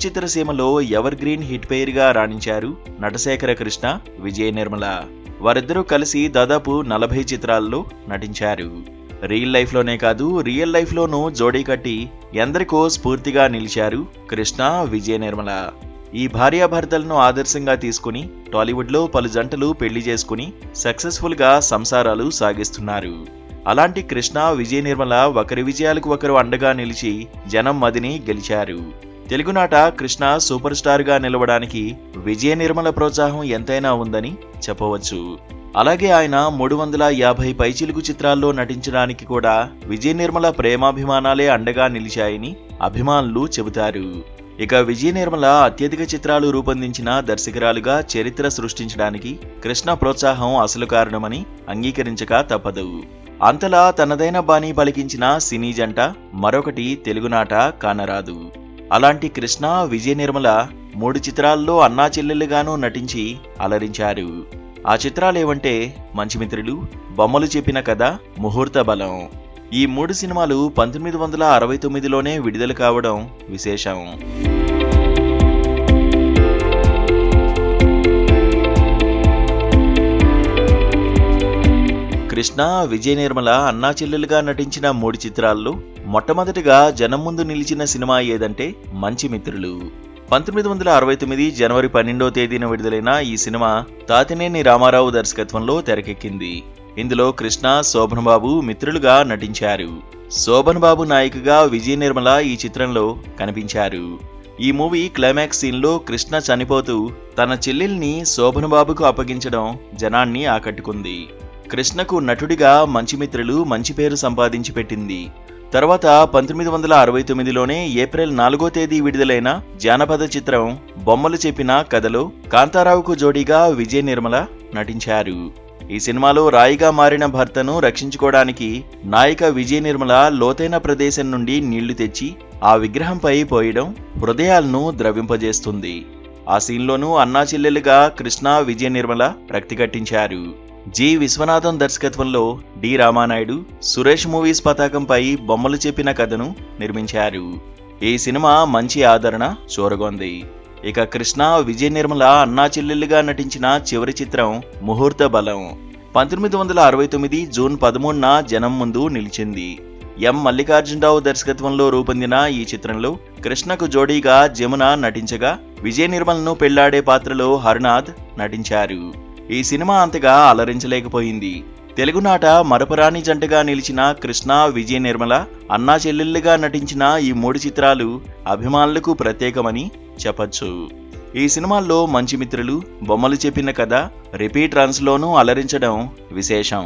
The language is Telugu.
చిత్రసీమలో ఎవర్ గ్రీన్ హిట్ పేరుగా రాణించారు నటశేఖర కృష్ణ, విజయ నిర్మల. వారిద్దరూ కలిసి దాదాపు 40 చిత్రాల్లో నటించారు. రియల్ లైఫ్లోనే కాదు, రియల్ లైఫ్లోనూ జోడీ కట్టి ఎందరికో స్ఫూర్తిగా నిలిచారు కృష్ణ, విజయ నిర్మల. ఈ భార్యాభర్తలను ఆదర్శంగా తీసుకుని టాలీవుడ్లో పలు జంటలు పెళ్లి చేసుకుని సక్సెస్ఫుల్గా సంసారాలు సాగిస్తున్నారు. అలాంటి కృష్ణ, విజయ నిర్మల ఒకరి విజయాలకు ఒకరు అండగా నిలిచి జనం మదిని గెలిచారు. తెలుగునాట కృష్ణ సూపర్ స్టార్ గా నిలవడానికి విజయ నిర్మల ప్రోత్సాహం ఎంతైనా ఉందని చెప్పవచ్చు. అలాగే ఆయన 350 పైచిలుకు చిత్రాల్లో నటించడానికి కూడా విజయ నిర్మల ప్రేమాభిమానాలే అండగా నిలిచాయని అభిమానులు చెబుతారు. ఇక విజయ నిర్మల అత్యధిక చిత్రాలు రూపొందించిన దర్శకురాలుగా చరిత్ర సృష్టించడానికి కృష్ణ ప్రోత్సాహం అసలు కారణమని అంగీకరించక తప్పదు. అంతలా తనదైన బాణీ పలికించిన సినీ జంట మరొకటి తెలుగునాట కానరాదు. అలాంటి కృష్ణ, విజయ నిర్మల 3 చిత్రాల్లో అన్నా చెల్లెలుగానూ నటించి అలరించారు. ఆ చిత్రాలేవంటే మంచిమిత్రులు, బొమ్మలు చెప్పిన కథ, ముహూర్త బలం. ఈ 3 సినిమాలు 1969లోనే విడుదల కావడం విశేషం. కృష్ణ, విజయ నిర్మల అన్నా చెల్లెలుగా నటించిన 3 చిత్రాల్లో మొట్టమొదటిగా జనం ముందు నిలిచిన సినిమా ఏదంటే మంచిమిత్రులు. 1969 జనవరి 12వ తేదీన విడుదలైన ఈ సినిమా తాతినేని రామారావు దర్శకత్వంలో తెరకెక్కింది. ఇందులో కృష్ణ, శోభన్ బాబు మిత్రులుగా నటించారు. శోభన్ బాబు నాయికగా విజయ నిర్మల ఈ చిత్రంలో కనిపించారు. ఈ మూవీ క్లైమాక్స్ సీన్లో కృష్ణ చనిపోతూ తన చెల్లెల్ని శోభన్ బాబుకు అప్పగించడం జనాన్ని ఆకట్టుకుంది. కృష్ణకు నటుడిగా మంచిమిత్రులు మంచి పేరు సంపాదించి పెట్టింది. తర్వాత 1969లోనే ఏప్రిల్ 4వ తేదీ విడుదలైన జానపద చిత్రం బొమ్మలు చెప్పిన కథలో కాంతారావుకు జోడీగా విజయ నిర్మల నటించారు. ఈ సినిమాలో రాయిగా మారిన భర్తను రక్షించుకోవడానికి నాయిక విజయ నిర్మల లోతైన ప్రదేశం నుండి నీళ్లు తెచ్చి ఆ విగ్రహంపై పోయడం హృదయాలను ద్రవింపజేస్తుంది. ఆ సీన్లోనూ అన్నా చెల్లెలుగా కృష్ణ, విజయ నిర్మల రక్తి కట్టించారు. జి విశ్వనాథం దర్శకత్వంలో డి రామానాయుడు, సురేష్ మూవీస్ పతాకంపై బొమ్మలు చెప్పిన కథను నిర్మించారు. ఈ సినిమా మంచి ఆదరణ చూరగొంది. ఇక కృష్ణ, విజయ నిర్మల అన్నా చెల్లెలుగా నటించిన చివరి చిత్రం ముహూర్త బలం 1969 జూన్ 13న జనం ముందు నిలిచింది. ఎం మల్లికార్జునరావు దర్శకత్వంలో రూపొందిన ఈ చిత్రంలో కృష్ణకు జోడీగా జమున నటించగా విజయ నిర్మలను పెళ్లాడే పాత్రలో హరినాథ్ నటించారు. ఈ సినిమా అంతగా అలరించలేకపోయింది. తెలుగునాట మరపురాని జంటగా నిలిచిన కృష్ణ, విజయ నిర్మల అన్నా చెల్లెళ్ళుగా నటించిన ఈ 3 చిత్రాలు అభిమానులకు ప్రత్యేకమని చెప్పచ్చు. ఈ సినిమాల్లో మంచిమిత్రులు, బొమ్మలు చెప్పిన కథ రిపీట్ రన్స్లోనూ అలరించడం విశేషం.